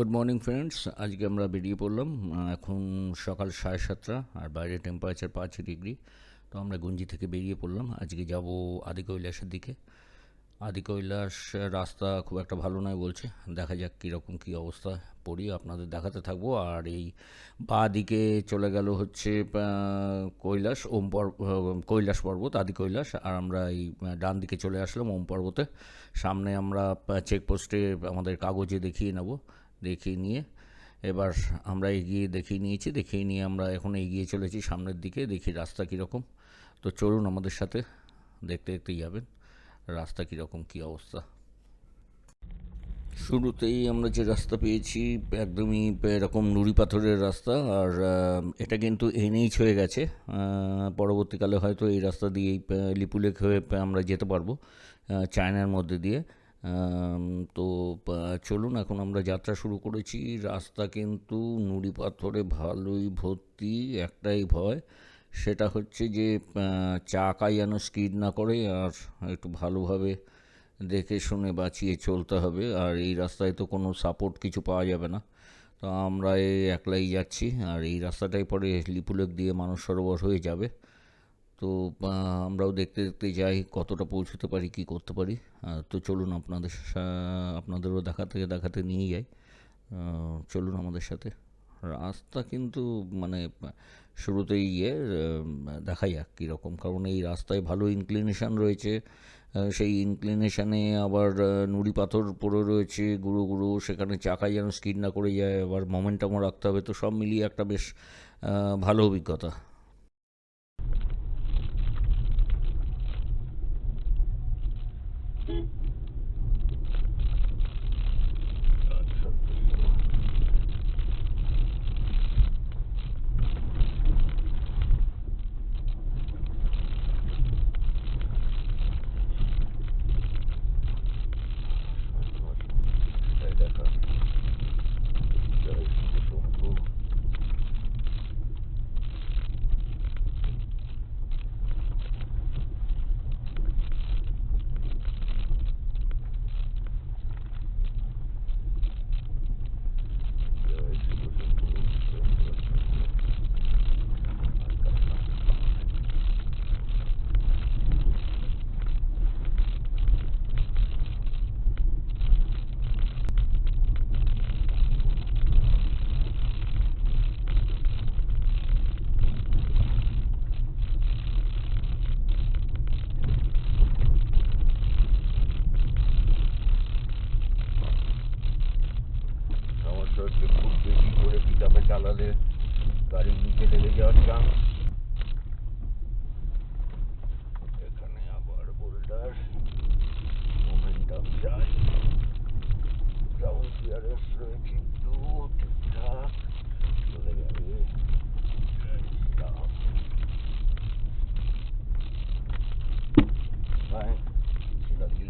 Good morning friends, আজকে আমরা বেরিয়ে পড়লাম। এখন সকাল 7:30 আর বাইরে টেম্পারেচার 5 ডিগ্রি। তো আমরা গঞ্জি থেকে বেরিয়ে পড়লাম। আজকে যাব আদি কৈলাসের দিকে। আদি কৈলাস রাস্তা খুব একটা ভালো নয় বলছে, দেখা যাক কীরকম কী অবস্থা। পড়ি আপনাদের দেখাতে থাকবো। আর এই বাঁ দিকে চলে গেল হচ্ছে কৈলাস কৈলাস পর্বত, আদি কৈলাস। আর আমরা এই ডান দিকে চলে আসলাম ওম পর্বতে। সামনে আমরা চেকপোস্টে আমাদের কাগজে দেখিয়ে নেব। দেখিয়ে নিয়ে এবার আমরা দেখিয়ে নিয়ে আমরা এখন এগিয়ে চলেছি সামনের দিকে। দেখি রাস্তা কীরকম। তো চলুন আমাদের সাথে, দেখতে দেখতেই যাবেন রাস্তা কীরকম কী অবস্থা। শুরুতেই আমরা যে রাস্তা পেয়েছি একদমই এরকম নুড়ি পাথরের রাস্তা। আর এটা কিন্তু এনএইচ হয়ে গেছে। পরবর্তীকালে হয়তো এই রাস্তা দিয়েই লিপুলেক হয়ে আমরা যেতে পারবো চায়নার মধ্যে দিয়ে। তো চলুন, এখন আমরা যাত্রা শুরু করেছি। রাস্তা কিন্তু নুড়ি পাথরে ভালোই ভর্তি। একটাই ভয়, সেটা হচ্ছে যে চাকা যেন স্কিড না করে, আর একটু ভালোভাবে দেখে শুনে বাঁচিয়ে চলতে হবে। আর এই রাস্তায় তো কোনো সাপোর্ট কিছু পাওয়া যাবে না। তো আমরা এই একলাই যাচ্ছি। আর এই রাস্তাটাই পরে লিপুলেক দিয়ে মানস সরোবর হয়ে যাবে। তো আমরাও দেখতে দেখতে যাই কতটা পৌঁছতে পারি, কি করতে পারি। তো চলুন আপনাদেরও দেখাতে দেখাতে নিয়ে যাই। চলুন আমাদের সাথে। রাস্তা কিন্তু মানে শুরুতেই দেখা যাক কীরকম, কারণ এই রাস্তায় ভালো ইনক্লিনেশান রয়েছে। সেই ইনক্লিনেশানে আবার নুড়ি পাথর পড়ে রয়েছে গুঁড়ো গুঁড়ো, সেখানে চাকায় যেন স্কিড না করে যায়, আবার মোমেন্টামও রাখতে হবে। তো সব মিলিয়ে একটা বেশ ভালো অভিজ্ঞতা। খুব বেশি করে পিকআপে চালালে গাড়ির নিচে লেগে যাওয়ার চান্স। এখানে আবার বোল্ডার, মোমেন্টাম চাই, গ্রাউন্ড ক্লিয়ারেন্স রয়েছে একটু ঠিকঠাক, চলে যাবে। লাগলি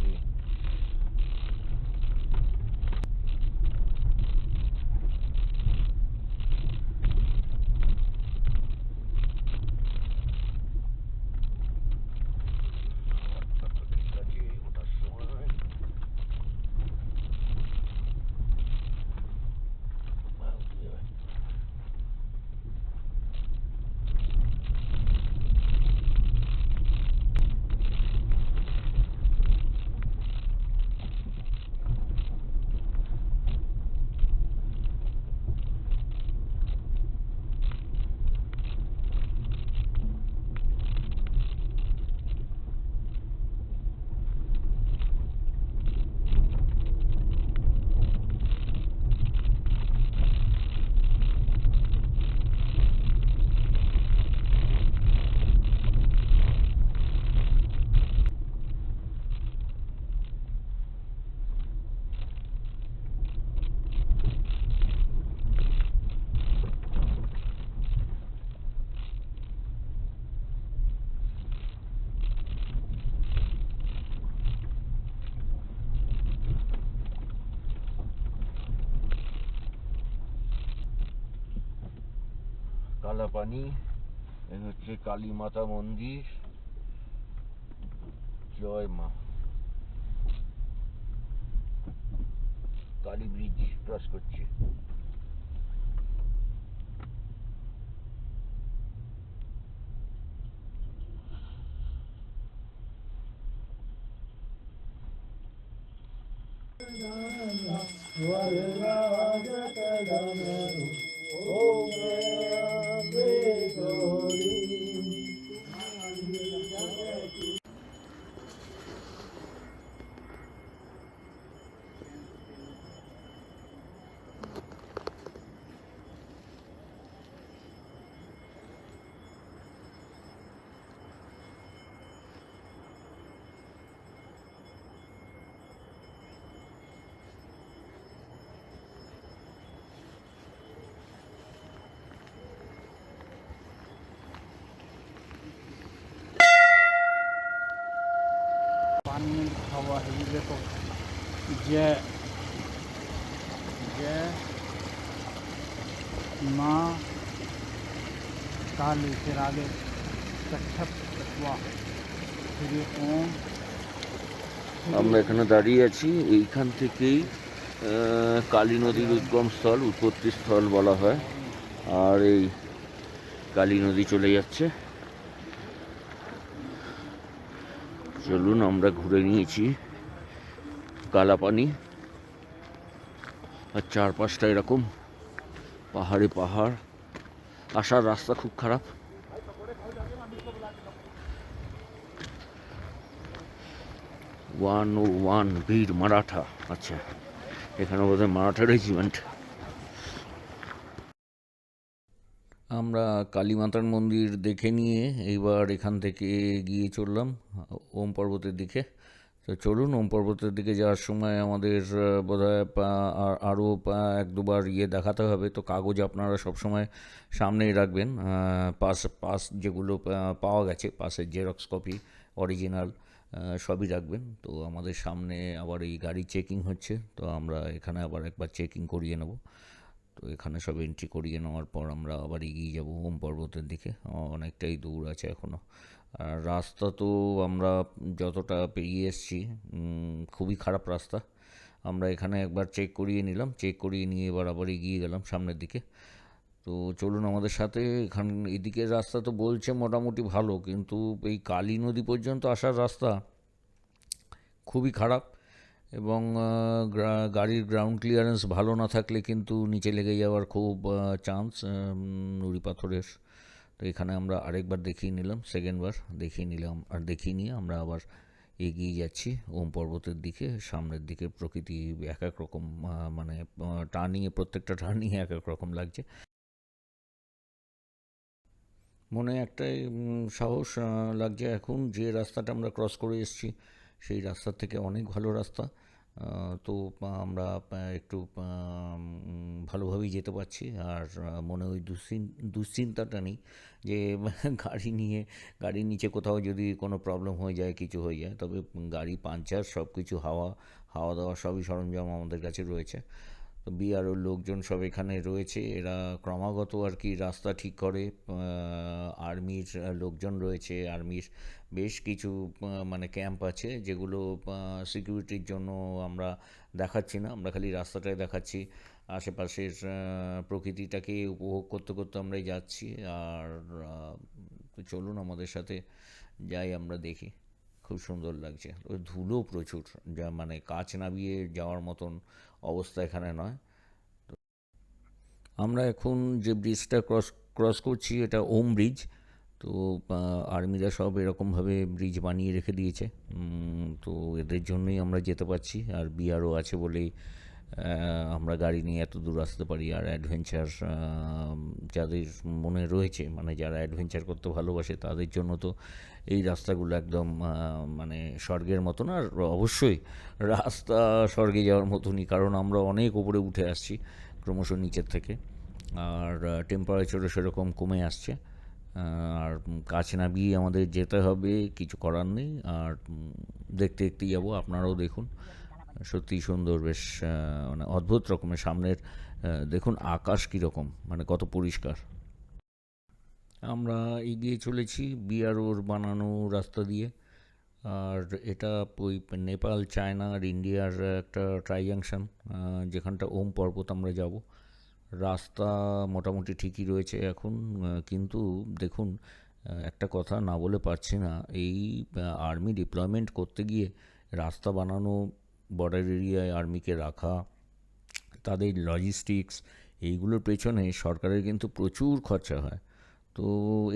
কালাপানি। এই হচ্ছে কালী মাতা মন্দির। জয় মা কালী ব্রিজ ক্রস করছি। पानी में लिखा हुआ है ये देखो, जय जय माँ काली, फिर आगे कच्छप कछुआ, फिर ये ओम। আমরা এখানে দাঁড়িয়ে আছি, এইখান থেকেই কালী নদীর উদ্গম স্থল, উৎপত্তি স্থল বলা হয়। আর এই কালী নদী চলে যাচ্ছে। চলুন, আমরা ঘুরে নিয়েছি কালাপানি, আর চারপাশটা এরকম পাহাড়ে পাহাড়। আসার রাস্তা খুব খারাপ। ওয়ান বীর মারাঠা, আচ্ছা এখানে বোধহয় মারাঠা রেজিমেন্ট। আমরা কালী মাতার মন্দির দেখে নিয়ে এইবার এখান থেকে গিয়ে চললাম ওম পর্বতের দিকে। তো চলুন, ওম পর্বতের দিকে যাওয়ার সময় আমাদের বোধহয় আরও এক দুবার দেখাতে হবে। তো কাগজ আপনারা সবসময় সামনেই রাখবেন, পাস যেগুলো পাওয়া গেছে, পাসের জেরক্স কপি, অরিজিনাল সবই রাখবেন। তো আমাদের সামনে আবার এই গাড়ি চেকিং হচ্ছে, তো আমরা এখানে আবার একবার চেকিং করিয়ে নেব। তো এখানে সব এন্ট্রি করিয়ে নেওয়ার পর আমরা আবার এগিয়ে যাব ওম পর্বতের দিকে। অনেকটাই দূর আছে এখনও। আর রাস্তা তো আমরা যতটা পেরিয়ে এসেছি, খুবই খারাপ রাস্তা। আমরা এখানে একবার চেক করিয়ে নিলাম, চেক করিয়ে নিয়ে এবার আবার এগিয়ে গেলাম সামনের দিকে। তো চলুন আমাদের সাথে। এদিকের রাস্তা তো বলছে মোটামুটি ভালো, কিন্তু এই কালী নদী পর্যন্ত আসার রাস্তা খুবই খারাপ, এবং গাড়ির গ্রাউন্ড ক্লিয়ারেন্স ভালো না থাকলে কিন্তু নিচে লেগে যাওয়ার খুব চান্স নুড়ি পাথরের। তো এখানে আমরা আরেকবার দেখিয়ে নিলাম, সেকেন্ডবার দেখিয়ে নিলাম, আর দেখিয়ে নিয়ে আমরা আবার এগিয়ে যাচ্ছি ওম পর্বতের দিকে। সামনের দিকে প্রকৃতি এক এক রকম, মানে টার্নিংয়ে, প্রত্যেকটা টার্নিংয়ে এক এক রকম লাগছে। মনে একটাই সাহস লাগছে এখন, যে রাস্তাটা আমরা ক্রস করে এসেছি সেই রাস্তার থেকে অনেক ভালো রাস্তা। তো আমরা একটু ভালোভাবেই যেতে পারছি, আর মনে ওই দুশ্চিন্তাটা নেই যে গাড়ির নিচে কোথাও যদি কোনো প্রবলেম হয়ে যায়, কিছু হয়ে যায়। তবে গাড়ি পাংচার, সব কিছু, হাওয়া দাওয়া সবই সরঞ্জাম আমাদের কাছে রয়েছে। তো বিআরওর লোকজন সব এখানে রয়েছে, এরা ক্রমাগত আর কি রাস্তা ঠিক করে। আর্মির লোকজন রয়েছে, আর্মির বেশ কিছু মানে ক্যাম্প আছে, যেগুলো সিকিউরিটির জন্য আমরা দেখাচ্ছি না, আমরা খালি রাস্তাটাই দেখাচ্ছি। আশেপাশের প্রকৃতিটাকে উপভোগ করতে করতে আমরাই যাচ্ছি। আর তো চলুন আমাদের সাথে যাই, আমরা দেখি। খুব সুন্দর লাগছে। ওই ধুলো প্রচুর, যা মানে কাচ নামিয়ে যাওয়ার মতন অবস্থা এখানে নয়। আমরা এখন যে ব্রিজটা ক্রস করছি, এটা ওম ব্রিজ। তো আর্মিরা সব এরকমভাবে ব্রিজ বানিয়ে রেখে দিয়েছে, তো এদের জন্যই আমরা যেতে পারছি। আর বিআরও আছে বলেই আমরা গাড়ি নিয়ে এত দূর আসতে পারি। আর অ্যাডভেঞ্চার যাদের মনে রয়েছে, মানে যারা অ্যাডভেঞ্চার করতে ভালোবাসে, তাদের জন্য তো এই রাস্তাগুলো একদম মানে স্বর্গের মতন। আর অবশ্যই রাস্তা স্বর্গে যাওয়ার মতনই, কারণ আমরা অনেক উপরে উঠে আসছি ক্রমশ নিচের থেকে, আর টেম্পারেচারও সেরকম কমে আসছে। আর কাছে নামিয়ে আমাদের যেতে হবে, কিছু করার নেই। আর দেখতে দেখতেই যাবো, আপনারাও দেখুন। সত্যিই সুন্দর, বেশ মানে অদ্ভুত রকমের। সামনের দেখুন আকাশ কীরকম, মানে কত পরিষ্কার। আমরা এগিয়ে চলেছি বিআরওর বানানো রাস্তা দিয়ে। আর এটা ওই নেপাল, চায়না আর ইন্ডিয়ার একটা ট্রাই জাংশন, যেখানটা ওম পর্বত আমরা যাব। রাস্তা মোটামুটি ঠিকই রয়েছে এখন, কিন্তু দেখুন, একটা কথা না বলে পারছি না, এই আর্মি ডিপ্লয়মেন্ট করতে গিয়ে রাস্তা বানানো, বর্ডার এরিয়ায় আর্মিকে রাখা, তাদের লজিস্টিক্স, এইগুলোর পেছনে সরকারের কিন্তু প্রচুর খরচা হয়। তো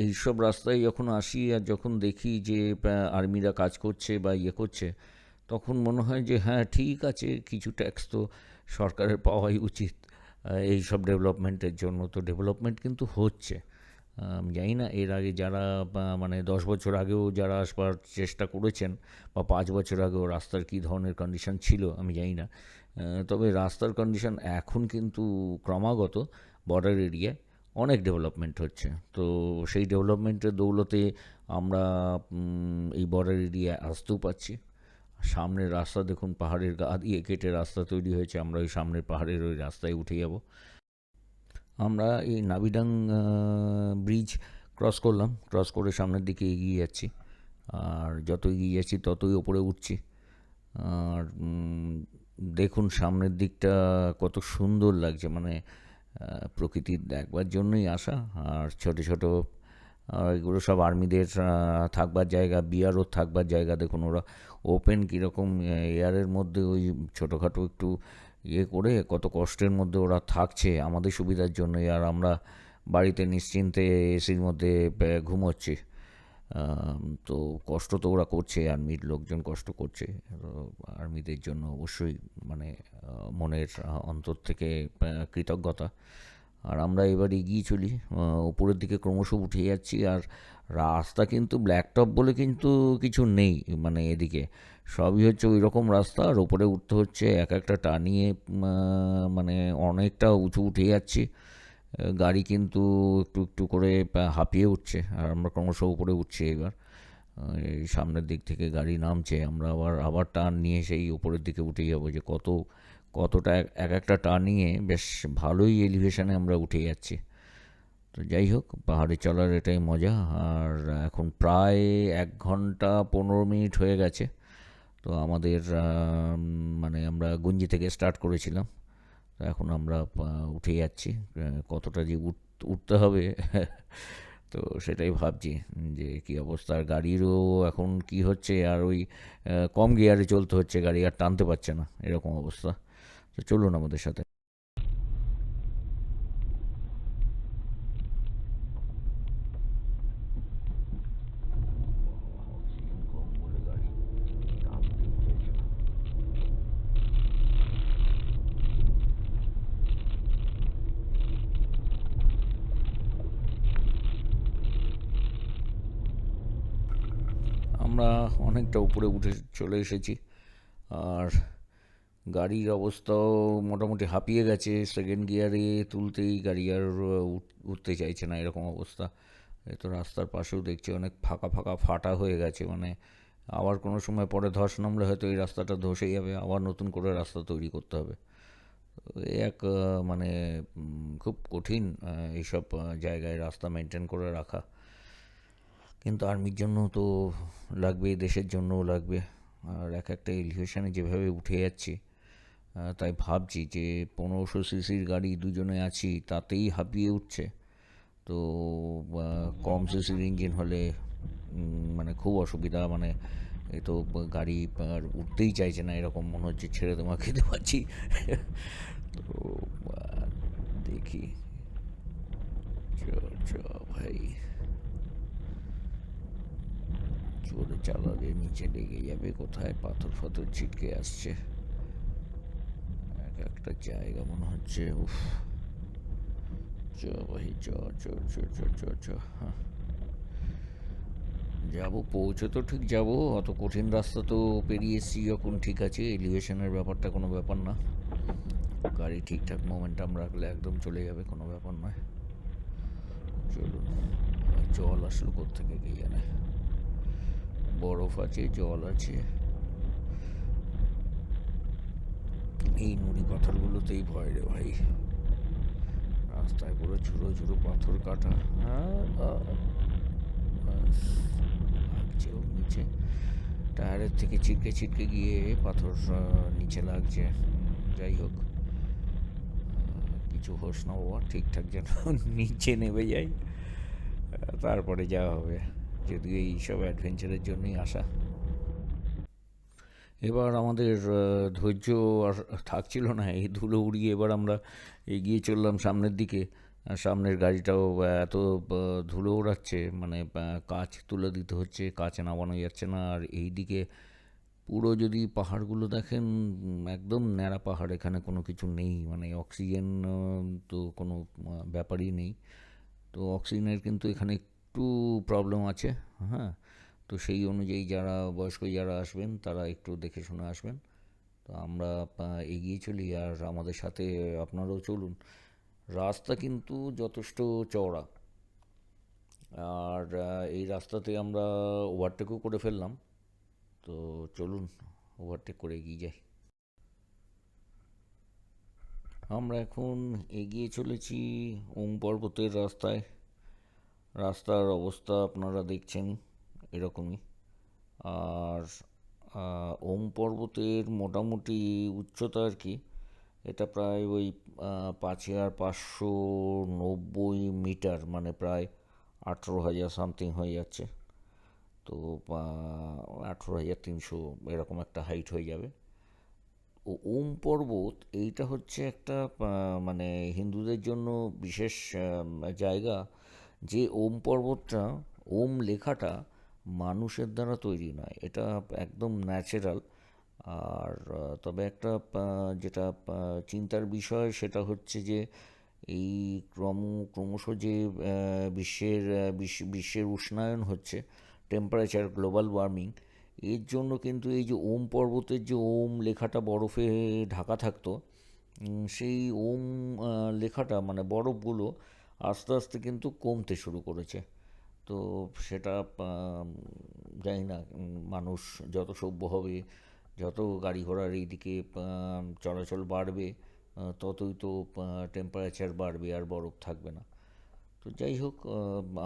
এইসব রাস্তায় যখন আসি আর যখন দেখি যে আর্মিরা কাজ করছে বা ইয়ে করছে, তখন মনে হয় যে হ্যাঁ ঠিক আছে, কিছু ট্যাক্স তো সরকারের পাওয়াই উচিত এই সব ডেভেলপমেন্টের জন্য। তো ডেভেলপমেন্ট কিন্তু হচ্ছে। জানি না এর আগে যারা মানে 10 বছর আগেও যারা আসবার চেষ্টা করেছেন, বা 5 বছর আগেও রাস্তার কী ধরনের কন্ডিশন ছিল আমি জানি না। তবে রাস্তার কন্ডিশন এখন কিন্তু ক্রমাগত বর্ডার এরিয়ায় অনেক ডেভেলপমেন্ট হচ্ছে। তো সেই ডেভেলপমেন্টের দৌলতে আমরা এই বর্ডার এরিয়ায় আসতেও পাচ্ছি। সামনের রাস্তা দেখুন, পাহাড়ের গা দিয়ে কেটে রাস্তা তৈরি হয়েছে, আমরা ওই সামনের পাহাড়ের ওই রাস্তায় উঠে যাব। আমরা এই নাবিডাং ব্রিজ ক্রস করলাম, ক্রস করে সামনের দিকে এগিয়ে যাচ্ছি। আর যত এগিয়ে যাচ্ছি ততই ওপরে উঠছি। আর দেখুন সামনের দিকটা কত সুন্দর লাগছে, মানে প্রকৃতির দেখবার জন্যই আসা। আর ছোট ছোট এগুলো সব আর্মিদের থাকবার জায়গা, বিয়ারও থাকবার জায়গা। দেখুন ওরা ওপেন কীরকম এয়ারের মধ্যে ওই ছোটোখাটো একটু ইয়ে করে কত কষ্টের মধ্যে ওরা থাকছে আমাদের সুবিধার জন্যই, আর আমরা বাড়িতে নিশ্চিন্তে এসির মধ্যে ঘুমোচ্ছি। তো কষ্ট তো ওরা করছে, আর্মির লোকজন কষ্ট করছে। আর্মিদের জন্য অবশ্যই মানে মনের অন্তর থেকে কৃতজ্ঞতা। আর আমরা এবার এগিয়ে চলি, উপরের দিকে ক্রমশ উঠে যাচ্ছি। আর রাস্তা কিন্তু ব্ল্যাকটপ বলে কিন্তু কিছু নেই, মানে এদিকে সবই হচ্ছে ওই রকম রাস্তা। আর ওপরে উঠতে হচ্ছে এক একটা টার্নিংয়ে, মানে অনেকটা উঁচু উঠে যাচ্ছি। গাড়ি কিন্তু একটু একটু করে হাঁপিয়ে উঠছে, আর আমরা ক্রমশ উপরে উঠছি এবার। এই সামনের দিক থেকে গাড়ি নামছে, আমরা আবার আবার টার্ন নিয়ে সেই উপরের দিকে উঠে যাবো। যে কতটা এক একটা টার্নিংয়ে বেশ ভালোই এলিভেশনে আমরা উঠে যাচ্ছি। তো যাই হোক, পাহাড়ে চলার এটাই মজা। আর এখন প্রায় 1 ঘন্টা 15 মিনিট হয়ে গেছে। তো আমাদের মানে আমরা গুঞ্জি থেকে স্টার্ট করেছিলাম, তো এখন আমরা উঠে যাচ্ছি। কতটা যে উঠতে হবে তো সেটাই ভাবছি যে কী অবস্থা। আর গাড়িরও এখন কি হচ্ছে, আর ওই কম গিয়ারে চলতে হচ্ছে, গাড়ি আর টানতে পারছে না, এরকম অবস্থা। তো চলুন আমাদের সাথে। আমরা অনেকটা উপরে উঠে চলে এসেছি। আর গাড়ির অবস্থাও মোটামুটি হাঁপিয়ে গেছে, সেকেন্ড গিয়ারে তুলতেই গাড়ি আর উঠতে চাইছে না, এরকম অবস্থা। এই তো রাস্তার পাশেও দেখছি অনেক ফাঁকা ফাঁকা ফাটা হয়ে গেছে, মানে আবার কোনো সময় পরে ধস নামলে হয়তো এই রাস্তাটা ধসে যাবে, আবার নতুন করে রাস্তা তৈরি করতে হবে। এই এক মানে খুব কঠিন এইসব জায়গায় রাস্তা মেনটেন করে রাখা। কিন্তু আর্মির জন্য তো লাগবে, দেশের জন্যও লাগবে। আর এক একটা এলিভেশনে যেভাবে উঠে যাচ্ছি, তাই ভাবছি যে 1500 সিসির গাড়ি দুজনে আছি, তাতেই হাঁপিয়ে উঠছে। তো কম সিসির ইঞ্জিন হলে মানে খুব অসুবিধা, মানে এ তো গাড়ি আর উঠতেই চাইছে না, এরকম মনে হচ্ছে ছেড়ে তোমাকে খেতে পাচ্ছি। তো দেখি, চ চ ভাই, জোরে চালালে নিচে লেগে যাবে কোথায়, পাথর ফাথর ছিটকে আসছে। এক একটা জায়গা মনে হচ্ছে উফ। চ ভাই, চ চ চ চ চ চ হ্যাঁ, যাবো, পৌঁছে তো ঠিক যাবো। অত কঠিন রাস্তা তো পেরিয়ে এসছি যখন, ঠিক আছে, এলিভেশনের ব্যাপারটা কোনো ব্যাপার না। গাড়ি ঠিকঠাক মোমেন্টাম রাখলে একদম চলে যাবে, কোনো ব্যাপার নয়। চলুন। জল আসলো কোত্থেকে কে জানে, বরফ আছে, জল আছে। এই নুড়ি পাথরগুলোতেই ভয় রে ভাই, রাস্তায় পুরো ঝুড়ো ঝুড়ো পাথর কাটা। হ্যাঁ, লাগছে ওর নিচে। টায়ারের থেকে ছিটকে ছিটকে গিয়ে পাথর নিচে লাগছে। যাই হোক, কিছু হোস না বাবা, ঠিকঠাক যেন নিচে নেমে যাই, তারপরে যাওয়া হবে, যদিও এইসব অ্যাডভেঞ্চারের জন্যই আসা। এবার আমাদের ধৈর্য আর থাকছিল না, এই ধুলো উড়িয়ে এবার আমরা এগিয়ে চললাম সামনের দিকে। আর সামনের গাড়িটাও এত ধুলো ওড়াচ্ছে, মানে কাঁচ তুলে দিতে হচ্ছে, কাঁচ নামানো যাচ্ছে না। আর এই দিকে পুরো যদি পাহাড়গুলো দেখেন, একদম ন্যাড়া পাহাড়, এখানে কোনো কিছু নেই, মানে অক্সিজেন তো কোনো ব্যাপারই নেই। তো অক্সিজেনের কিন্তু এখানে একটু প্রবলেম আছে। হ্যাঁ, তো সেই অনুযায়ী যারা বয়স্ক যারা আসবেন তারা একটু দেখে শুনে আসবেন। তো আমরা এগিয়ে চলি, আর আমাদের সাথে আপনারাও চলুন। রাস্তা কিন্তু যথেষ্ট চওড়া, আর এই রাস্তাতে আমরা ওভারটেকও করে ফেললাম। তো চলুন ওভারটেক করে এগিয়ে যাই। আমরা এখন এগিয়ে চলেছি ওম পর্বতের রাস্তায়। রাস্তার অবস্থা আপনারা দেখছেন এরকমই। আর ওম পর্বতের মোটামুটি উচ্চতা আর কি, এটা প্রায় ওই 5590 মিটার, মানে প্রায় 18,000 সামথিং হয়ে যাচ্ছে। তো 18,300 এরকম একটা হাইট হয়ে যাবে। ওম পর্বত এইটা হচ্ছে একটা মানে হিন্দুদের জন্য বিশেষ জায়গা, যে ওম পর্বতটা, ওম লেখাটা মানুষের দ্বারা তৈরি নয়, এটা একদম ন্যাচারাল। আর তবে একটা যেটা চিন্তার বিষয় সেটা হচ্ছে যে এই ক্রমশ যে বিশ্বের উষ্ণায়ন হচ্ছে, টেম্পারেচার, গ্লোবাল ওয়ার্মিং, এর জন্য কিন্তু এই যে ওম পর্বতের যে ওম লেখাটা বরফে ঢাকা থাকতো, সেই ওম লেখাটা মানে বরফগুলো আস্তে আস্তে কিন্তু কমতে শুরু করেছে। তো সেটা জানি না, মানুষ যত সভ্য হবে, যত গাড়ি ঘোড়ার এইদিকে চলাচল বাড়বে, ততই তো টেম্পারেচার বাড়বে আর বরফ থাকবে না। তো যাই হোক,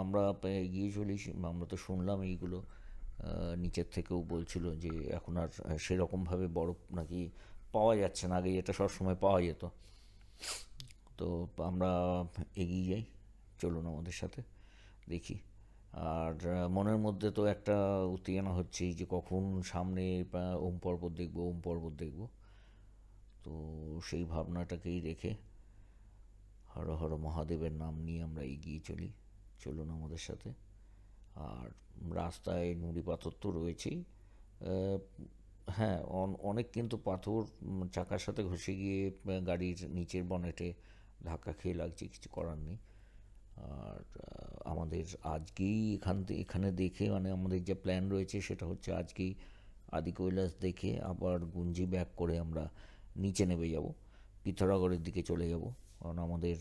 আমরা এগিয়ে চলি। আমরা তো শুনলাম এইগুলো, নিচের থেকেও বলছিল যে এখন আর সেরকমভাবে বরফ নাকি পাওয়া যাচ্ছে না, আগে এটা সবসময় পাওয়া যেত। তো আমরা এগিয়ে যাই, চলুন আমাদের সাথে, দেখি। আর মনের মধ্যে তো একটা উত্তেজনা হচ্ছেই যে কখন সামনে ওম পর্বত দেখবো, ওম পর্বত দেখবো। তো সেই ভাবনাটাকেই রেখে হর হর মহাদেবের নাম নিয়ে আমরা এগিয়ে চলি, চলুন আমাদের সাথে। আর রাস্তায় নুড়ি পাথর তো রয়েছেই। হ্যাঁ, অনেক কিন্তু পাথর চাকার সাথে ঘষে গিয়ে গাড়ির নিচের বনেটে ধাক্কা খেয়ে লাগছে, কিছু করার নেই। আর আমাদের আজকেই এখানে দেখে, মানে আমাদের যে প্ল্যান রয়েছে সেটা হচ্ছে আজকেই আদি কৈলাস দেখে আবার গুঞ্জি ব্যাক করে আমরা নিচে নেমে যাব, পিথোরাগড়ের দিকে চলে যাব। কারণ আমাদের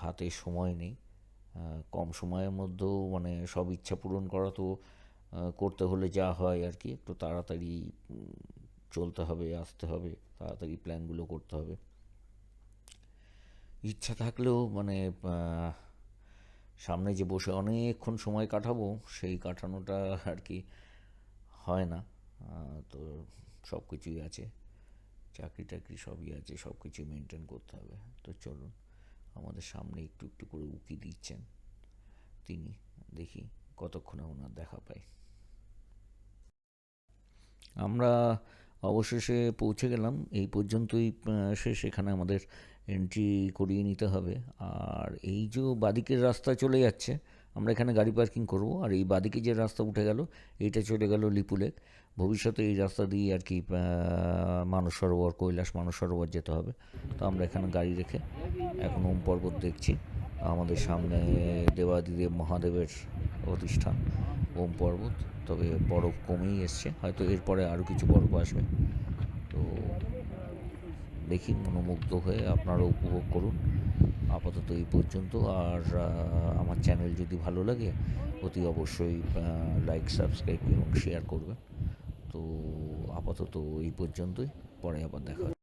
হাতে সময় নেই। কম সময়ের মধ্যেও মানে সব ইচ্ছা পূরণ করা তো করতে হলে যা হয় আর কি, একটু তাড়াতাড়ি চলতে হবে, আসতে হবে, তাড়াতাড়ি প্ল্যানগুলো করতে হবে। ইচ্ছা থাকলেও মানে সামনে যে বসে অনেকক্ষণ সময় কাটাবো, সেই কাটানোটা আর কি হয় না। তো সব কিছুই আছে, চাকরি টাকরি সবই আছে, সব কিছুই মেনটেন করতে হবে। তো চলুন, আমাদের সামনে একটু একটু করে উঁকি দিচ্ছেন তিনি, দেখি কতক্ষণে ওনার দেখা পাই। আমরা অবশেষে পৌঁছে গেলাম, এই পর্যন্তই শেষ। এখানে আমাদের এন্ট্রি করিয়ে নিতে হবে। আর এই যে বাদিকের রাস্তা চলে যাচ্ছে, আমরা এখানে গাড়ি পার্কিং করব, আর এই বাদিকে যে রাস্তা উঠে গেল এইটা চলে গেল লিপু লেক। ভবিষ্যতে এই রাস্তা দিয়ে আর কি মানস সরোবর, কৈলাস মানস সরোবর যেতে হবে। তো আমরা এখানে গাড়ি রেখে এখন ওম পর্বত দেখছি। আমাদের সামনে দেবাদিদেব মহাদেবের প্রতিষ্ঠান ওম পর্বত। তবে বরফ কমেই এসছে, হয়তো এরপরে আরও কিছু বরফ আসবে। তো দেখি, মনোমুগ্ধ হয়ে আপনারা উপভোগ করুন। আপাতত এই পর্যন্ত। আর আমার চ্যানেল যদি ভালো লাগে অতি অবশ্যই লাইক, সাবস্ক্রাইব এবং শেয়ার করবেন। তো আপাতত এই পর্যন্তই, পরে আবার দেখা হবে।